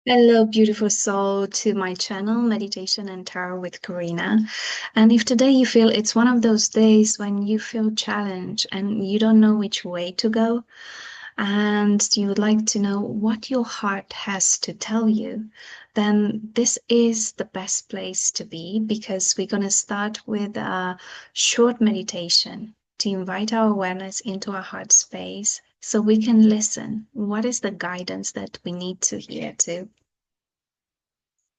Hello, beautiful soul, to my channel, Meditation and Tarot with Corina. And if today you feel it's one of those days when you feel challenged and you don't know which way to go, and you would like to know what your heart has to tell you, then this is the best place to be because we're going to start with a short meditation to invite our awareness into our heart space so we can listen. What is the guidance that we need to hear to?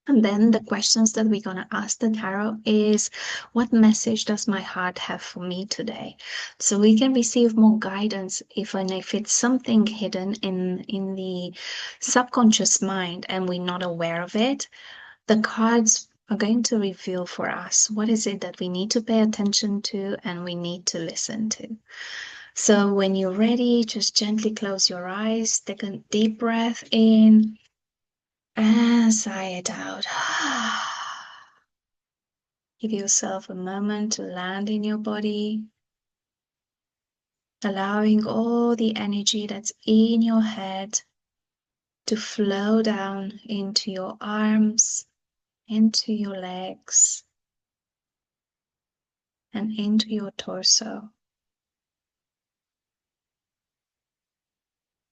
And then the questions that we're going to ask the tarot is, what message does my heart have for me today? So we can receive more guidance if it's something hidden in the subconscious mind and we're not aware of it. The cards are going to reveal for us what is it that we need to pay attention to and we need to listen to. So when you're ready, just gently close your eyes, take a deep breath in and sigh it out. Give yourself a moment to land in your body, allowing all the energy that's in your head to flow down into your arms, into your legs, and into your torso.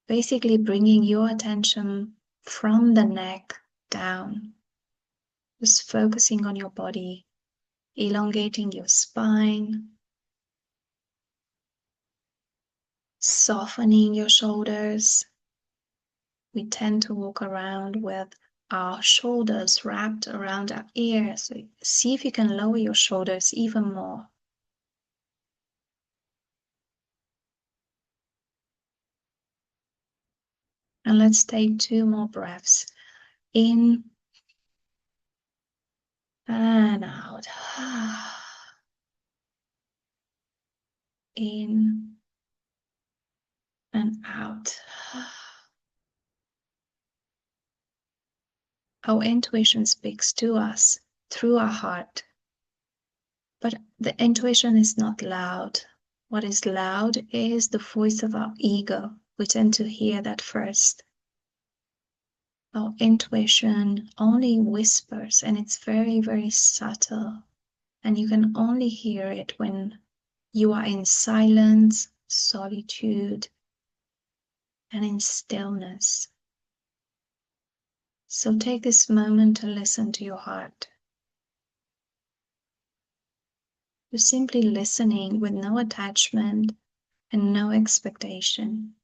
Basically, bringing your attention from the neck down, just focusing on your body, elongating your spine, softening your shoulders. We tend to walk around with our shoulders wrapped around our ears. So see if you can lower your shoulders even more. And let's take 2 more breaths. In and out. In and out. Our intuition speaks to us through our heart. But the intuition is not loud. What is loud is the voice of our ego. We tend to hear that first. Our intuition only whispers, and it's very, very subtle. And you can only hear it when you are in silence, solitude, and in stillness. So take this moment to listen to your heart. You're simply listening with no attachment and no expectation.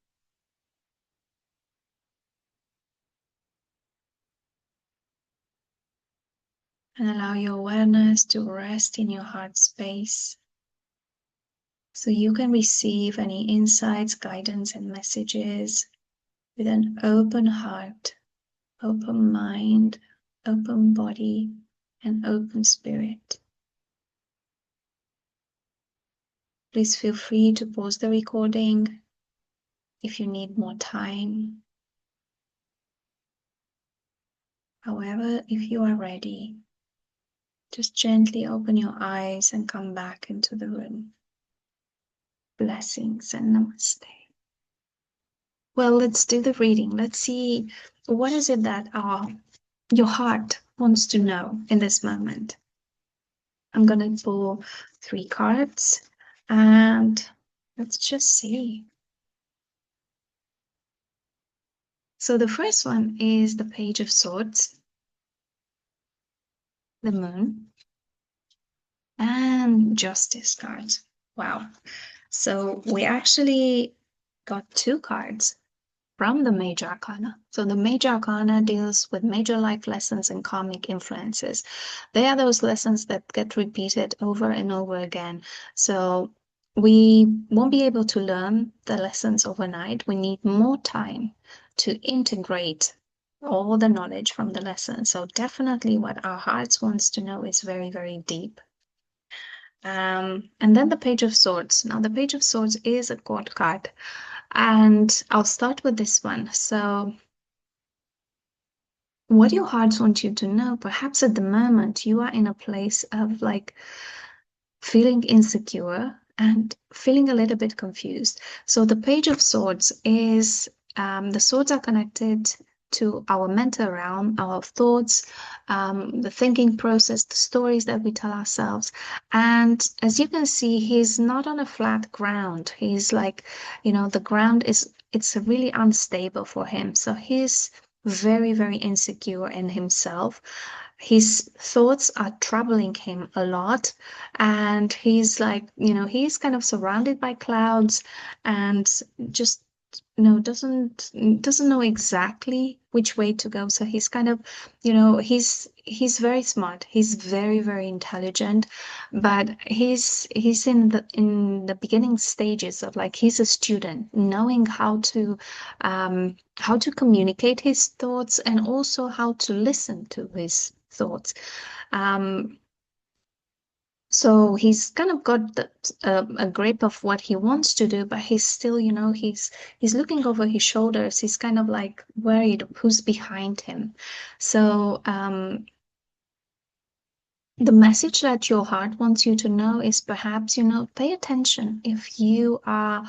And allow your awareness to rest in your heart space so you can receive any insights, guidance, and messages with an open heart, open mind, open body, and open spirit. Please feel free to pause the recording if you need more time. However, if you are ready, just gently open your eyes and come back into the room. Blessings and namaste. Well, let's do the reading. Let's see what is it that your heart wants to know in this moment. I'm going to pull 3 cards and let's just see. So the first one is the Page of Swords, the Moon, and Justice cards. Wow. So we actually got 2 cards from the Major Arcana. So the Major Arcana deals with major life lessons and karmic influences. They are those lessons that get repeated over and over again. So we won't be able to learn the lessons overnight. We need more time to integrate all the knowledge from the lesson. So definitely what our hearts wants to know is very, very deep. And then the Page of Swords. Now the Page of Swords is a court card. And I'll start with this one. So what your hearts want you to know, perhaps at the moment you are in a place of like feeling insecure and feeling a little bit confused. So the Page of Swords is the swords are connected to our mental realm, our thoughts, the thinking process, the stories that we tell ourselves. And as you can see, he's not on a flat ground. He's like, the ground is, it's really unstable for him. So he's very, very insecure in himself. His thoughts are troubling him a lot. And he's like, he's kind of surrounded by clouds and just doesn't know exactly which way to go. So he's kind of, he's very smart, he's very, very intelligent, but he's in the beginning stages of, like, he's a student knowing how to communicate his thoughts and also how to listen to his thoughts. um so he's kind of got a grip of what he wants to do, but he's still, he's looking over his shoulders. He's kind of like worried who's behind him. So the message that your heart wants you to know is perhaps, pay attention if you are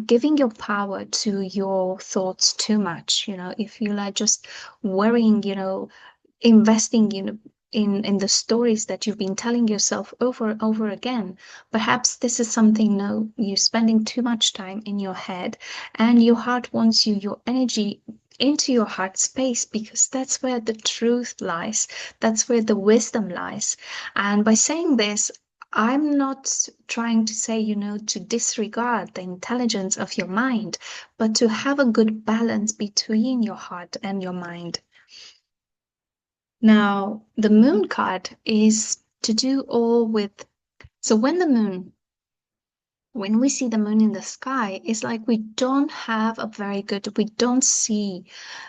giving your power to your thoughts too much. If you like just worrying, investing in the stories that you've been telling yourself over and over again. Perhaps this is something, no, you're spending too much time in your head, and your heart wants your energy into your heart space, because that's where the truth lies, that's where the wisdom lies. And by saying this, I'm not trying to say, to disregard the intelligence of your mind, but to have a good balance between your heart and your mind. Now, the moon card is to do all with, so when we see the moon in the sky, it's like we don't have a very good, we don't see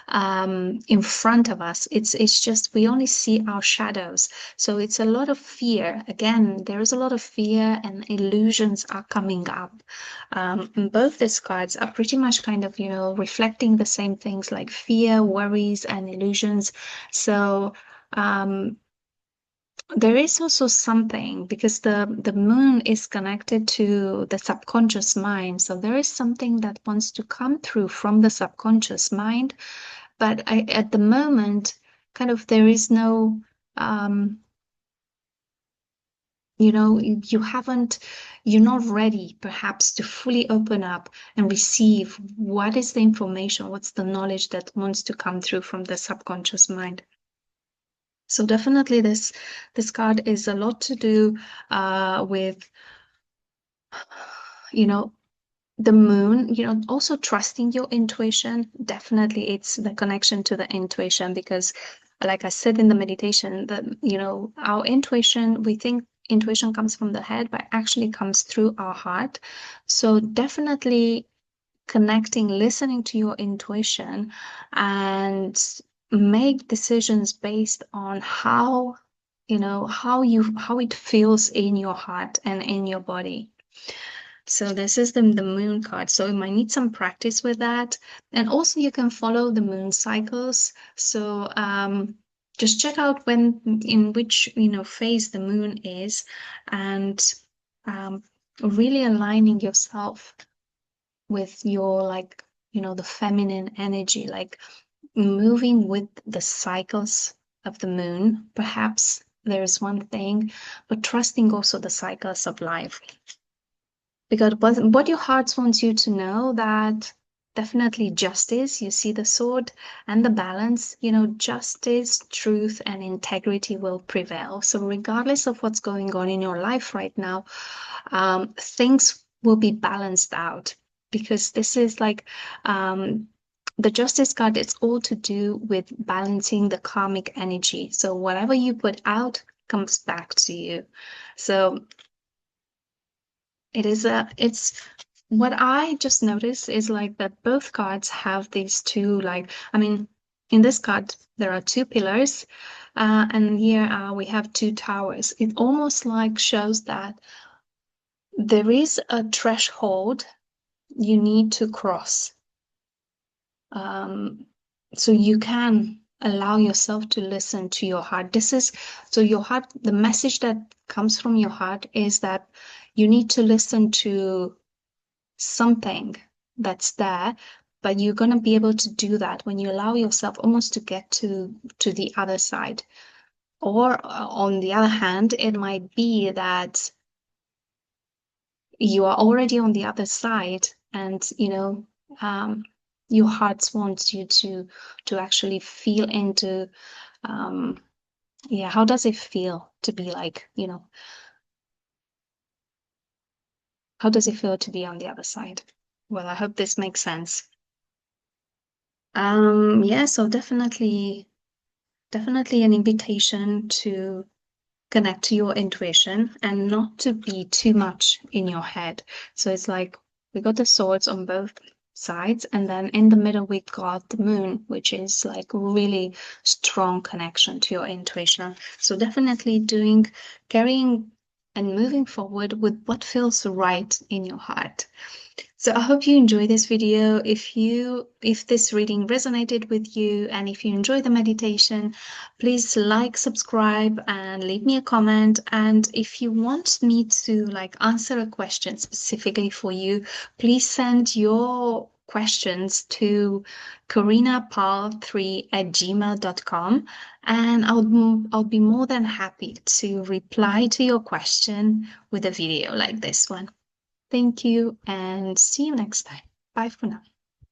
in front of us. It's just we only see our shadows. So it's a lot of fear. Again, there is a lot of fear and illusions are coming up. And both these cards are pretty much kind of, reflecting the same things, like fear, worries, and illusions. So there is also something, because the moon is connected to the subconscious mind. So there is something that wants to come through from the subconscious mind. But at the moment, kind of, there is no, you're not ready perhaps to fully open up and receive what is the information, what's the knowledge that wants to come through from the subconscious mind. So definitely this card is a lot to do with, the moon, also trusting your intuition. Definitely it's the connection to the intuition, because like I said in the meditation, that, our intuition, we think intuition comes from the head, but actually comes through our heart. So definitely connecting, listening to your intuition, and make decisions based on how it feels in your heart and in your body. So this is the moon card. So you might need some practice with that. And also you can follow the moon cycles. So just check out in which phase the moon is, and really aligning yourself with your, like, the feminine energy, like moving with the cycles of the moon. Perhaps there is one thing, but trusting also the cycles of life. Because what your heart wants you to know, that definitely justice, you see the sword and the balance, justice, truth, and integrity will prevail. So regardless of what's going on in your life right now, things will be balanced out, because this is like, the justice card, it's all to do with balancing the karmic energy. So whatever you put out comes back to you. So it's what I just noticed is like that both cards have these two, like, I mean, in this card there are two pillars, and here we have two towers. It almost like shows that there is a threshold you need to cross. So you can allow yourself to listen to your heart. So your heart, the message that comes from your heart is that you need to listen to something that's there, but you're going to be able to do that when you allow yourself almost to get to the other side. Or on the other hand, it might be that you are already on the other side, and um, your heart wants you to actually feel into um, yeah, how does it feel to be like, how does it feel to be on the other side? Well, I hope this makes sense. Yeah, so definitely an invitation to connect to your intuition and not to be too much in your head. So it's like we got the swords on both sides, and then in the middle we got the moon, which is like really strong connection to your intuition. So definitely carrying and moving forward with what feels right in your heart. So I hope you enjoy this video. If this reading resonated with you and if you enjoy the meditation, please like, subscribe, and leave me a comment. And if you want me to like answer a question specifically for you, please send your questions to corinapal3@gmail.com, and I'll be more than happy to reply to your question with a video like this one. Thank you and see you next time. Bye for now.